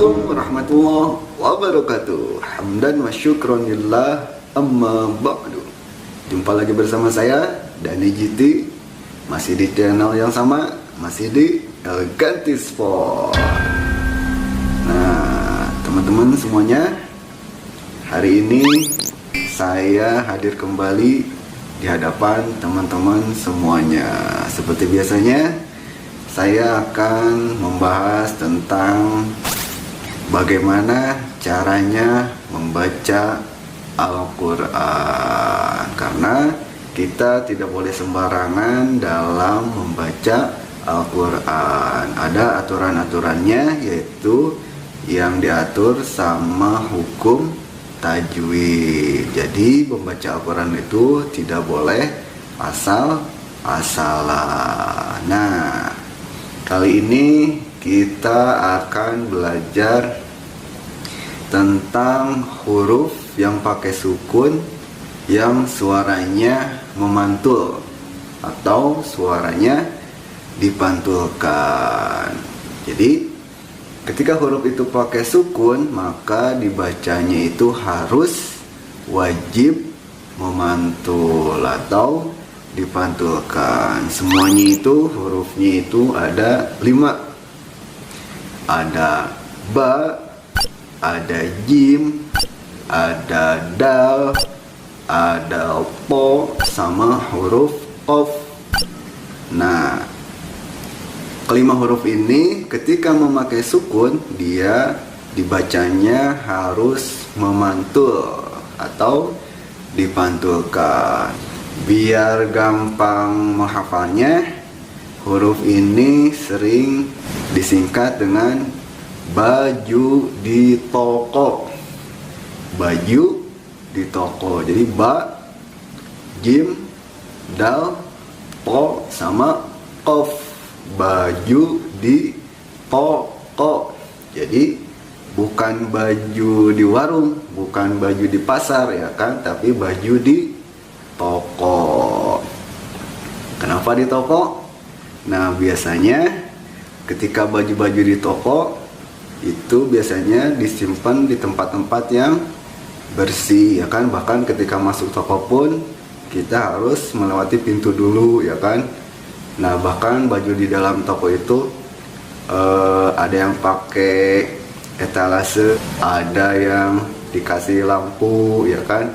Assalamualaikum warahmatullahi wabarakatuh. Hamdan wa syukron lillah, amma ba'du. Jumpa lagi bersama saya Dani GT, masih di channel yang sama, masih di Elegantis Sport. Nah, teman-teman semuanya, hari ini saya hadir kembali di hadapan teman-teman semuanya. Seperti biasanya, saya akan membahas tentang bagaimana caranya membaca Al-Quran. Karena kita tidak boleh sembarangan dalam membaca Al-Quran. Ada aturan-aturannya, yaitu yang diatur sama hukum tajwid. Jadi membaca Al-Quran itu tidak boleh asal-asalan. Nah, kali ini kita akan belajar tentang huruf yang pakai sukun yang suaranya memantul atau suaranya dipantulkan. Jadi ketika huruf itu pakai sukun, maka dibacanya itu harus wajib memantul atau dipantulkan. Semuanya itu hurufnya itu ada 5. Ada ba, ada jim, ada dal, ada po, sama huruf qaf. Nah, kelima huruf ini ketika memakai sukun, dia dibacanya harus memantul atau dipantulkan. Biar gampang menghafalnya, huruf ini sering disingkat dengan baju di toko. Baju di toko. Jadi ba, jim, dal, po, sama qaf. Baju di toko. Jadi bukan baju di warung, bukan baju di pasar, ya kan, tapi baju di toko. Kenapa di toko? Nah, biasanya ketika baju-baju di toko itu biasanya disimpan di tempat-tempat yang bersih, ya kan. Bahkan ketika masuk toko pun kita harus melewati pintu dulu, ya kan. Nah, bahkan baju di dalam toko itu ada yang pakai etalase, ada yang dikasih lampu, ya kan.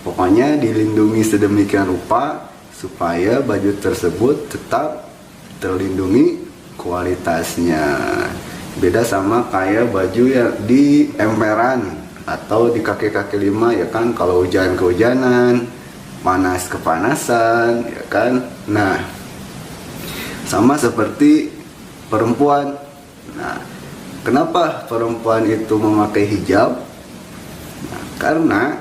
Pokoknya dilindungi sedemikian rupa supaya baju tersebut tetap terlindungi kualitasnya. Beda sama kayak baju yang di emperan atau di kaki-kaki 5, ya kan. Kalau hujan kehujanan, panas kepanasan, ya kan. Nah, sama seperti perempuan. Nah, kenapa perempuan itu memakai hijab? Nah, karena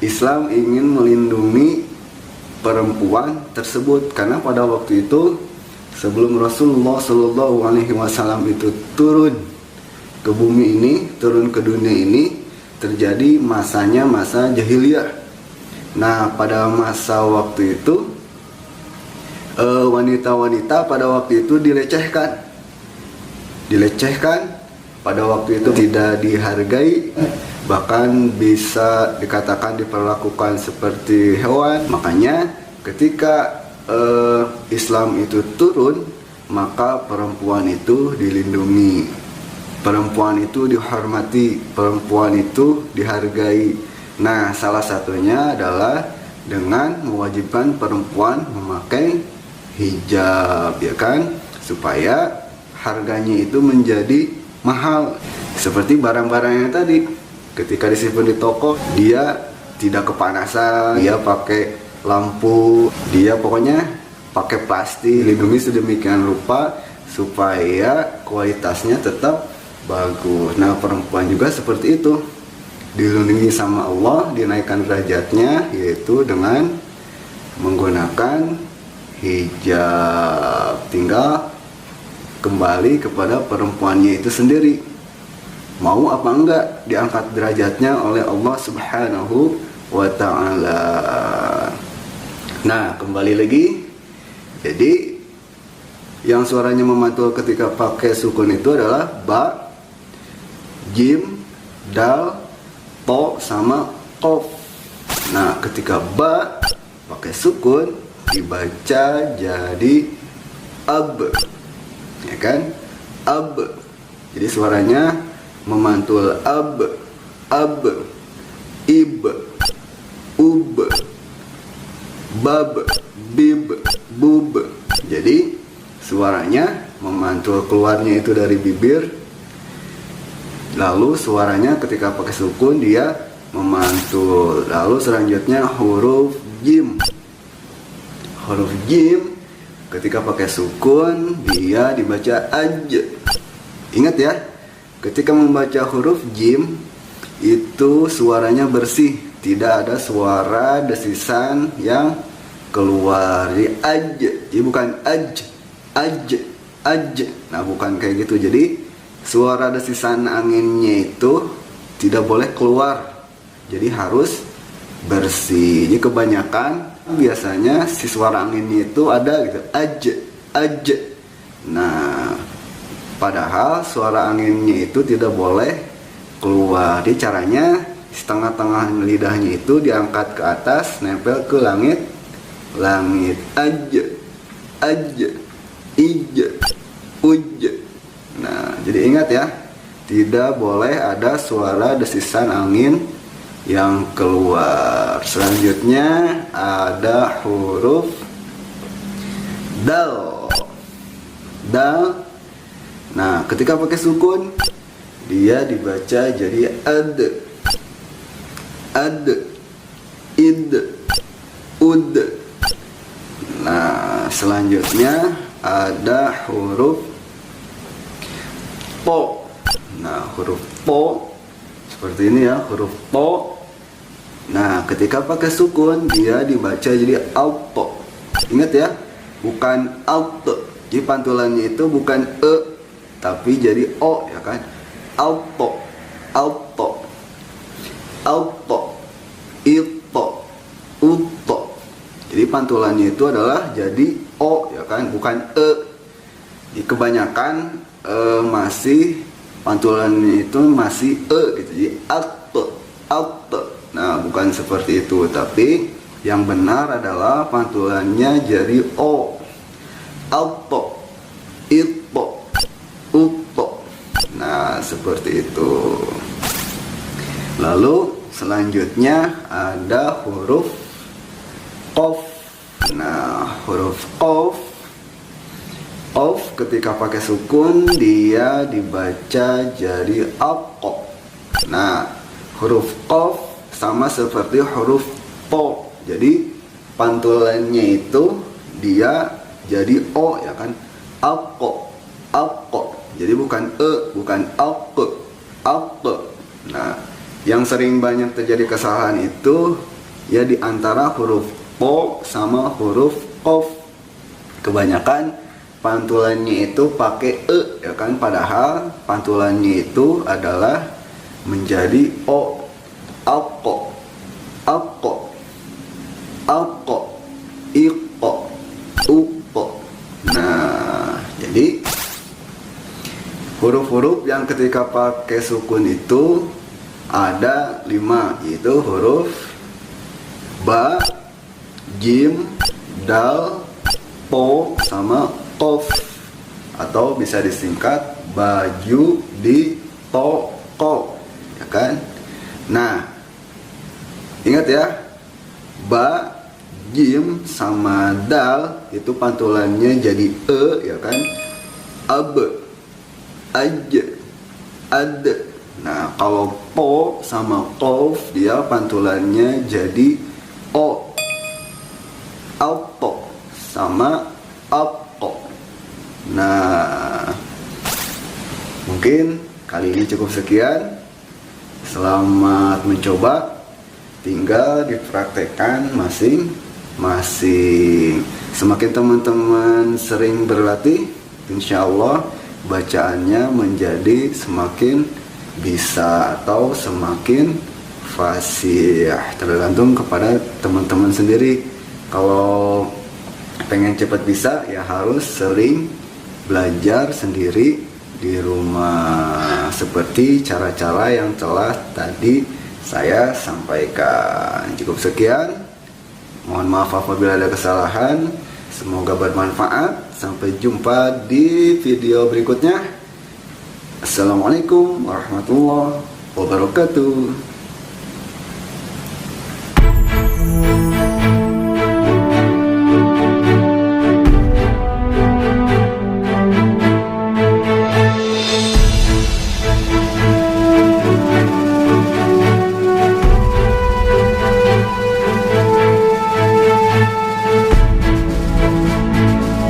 Islam ingin melindungi perempuan tersebut, karena pada waktu itu sebelum Rasulullah Shallallahu Alaihi Wasallam itu turun ke bumi ini, turun ke dunia ini, terjadi masanya masa jahiliyah. Nah, pada masa waktu itu wanita-wanita pada waktu itu dilecehkan, pada waktu itu tidak dihargai, bahkan bisa dikatakan diperlakukan seperti hewan. Makanya ketika Islam itu turun, maka perempuan itu dilindungi, perempuan itu dihormati, perempuan itu dihargai. Nah, salah satunya adalah dengan mewajibkan perempuan memakai hijab, ya kan, supaya harganya itu menjadi mahal. Seperti barang-barangnya tadi, ketika disimpan di toko, dia tidak kepanasan, dia pakai lampu, dia pokoknya pakai plastik, dilindungi sedemikian rupa supaya kualitasnya tetap bagus. Nah, perempuan juga seperti itu, dilindungi sama Allah, dinaikkan derajatnya, yaitu dengan menggunakan hijab. Tinggal kembali kepada perempuannya itu sendiri, mau apa enggak diangkat derajatnya oleh Allah Subhanahu wa ta'ala. Nah, kembali lagi, jadi yang suaranya memantul ketika pakai sukun itu adalah ba, jim, dal, to sama qaf. Nah, ketika ba pakai sukun dibaca jadi ab, ya kan? Ab. Jadi suaranya memantul ab, ab, ib, ub, bab, bib, bub. Jadi suaranya memantul keluarnya itu dari bibir. Lalu suaranya ketika pakai sukun dia memantul. Lalu selanjutnya huruf jim. Huruf jim ketika pakai sukun dia dibaca aj. Ingat ya, ketika membaca huruf jim itu suaranya bersih, tidak ada suara desisan yang keluar. Jadi aj, jadi bukan aj, aj, aj. Nah, bukan kayak gitu. Jadi suara desisan anginnya itu tidak boleh keluar. Jadi harus bersih. Jadi kebanyakan biasanya si suara anginnya itu ada gitu, aj, aj. Nah, padahal suara anginnya itu tidak boleh keluar. Jadi caranya setengah-tengah lidahnya itu diangkat ke atas, nempel ke langit, langit. Aj, aj, ij, uj. Nah, jadi ingat ya, tidak boleh ada suara desisan angin yang keluar. Selanjutnya ada huruf dal. Dal. Nah, ketika pakai sukun dia dibaca jadi ad, ad, id, ud. Nah, selanjutnya ada huruf po. Nah, huruf po seperti ini ya, huruf po. Nah, ketika pakai sukun dia dibaca jadi auto. Ingat ya, bukan auto. Jadi pantulannya itu bukan e tapi jadi o, ya kan? Auto, auto, auto, ito, uto. Jadi pantulannya itu adalah jadi o, ya kan? Bukan e. Jadi kebanyakan masih pantulannya itu masih e gitu. Jadi auto, auto. Nah, bukan seperti itu, tapi yang benar adalah pantulannya jadi o. Auto, ito, uto. Nah, seperti itu. Lalu selanjutnya ada huruf qaf. Nah, huruf qaf, qaf ketika pakai sukun dia dibaca jadi aqo. Nah, huruf qaf sama seperti huruf po. Jadi pantulannya itu dia jadi o, ya kan? Aqo, aqo. Jadi bukan e, bukan aqo, aqo. Nah, yang sering banyak terjadi kesalahan itu ya di antara huruf po sama huruf qaf. Kebanyakan pantulannya itu pakai e, ya kan? Padahal pantulannya itu adalah menjadi o. Aqo, aqo, aqo, iqo, uqo. Nah, jadi huruf-huruf yang ketika pakai sukun itu ada 5, yaitu huruf ba, jim, dal, po, sama qaf. Atau bisa disingkat baju di toko, ya kan? Nah, ingat ya, ba, jim, sama dal itu pantulannya jadi e, ya kan? Ab, aj, ad. Nah, kalau po sama qaf dia pantulannya jadi o. Auto sama aqo. Nah, mungkin kali ini cukup sekian. Selamat mencoba. Tinggal dipraktekkan masing-masing. Semakin teman-teman sering berlatih, insya Allah bacaannya menjadi semakin bisa atau semakin fasih. Tergantung kepada teman-teman sendiri. Kalau pengen cepat bisa ya harus sering belajar sendiri di rumah seperti cara-cara yang telah tadi saya sampaikan. Cukup sekian, mohon maaf apabila ada kesalahan, semoga bermanfaat. Sampai jumpa di video berikutnya. Assalamualaikum warahmatullahi wabarakatuh.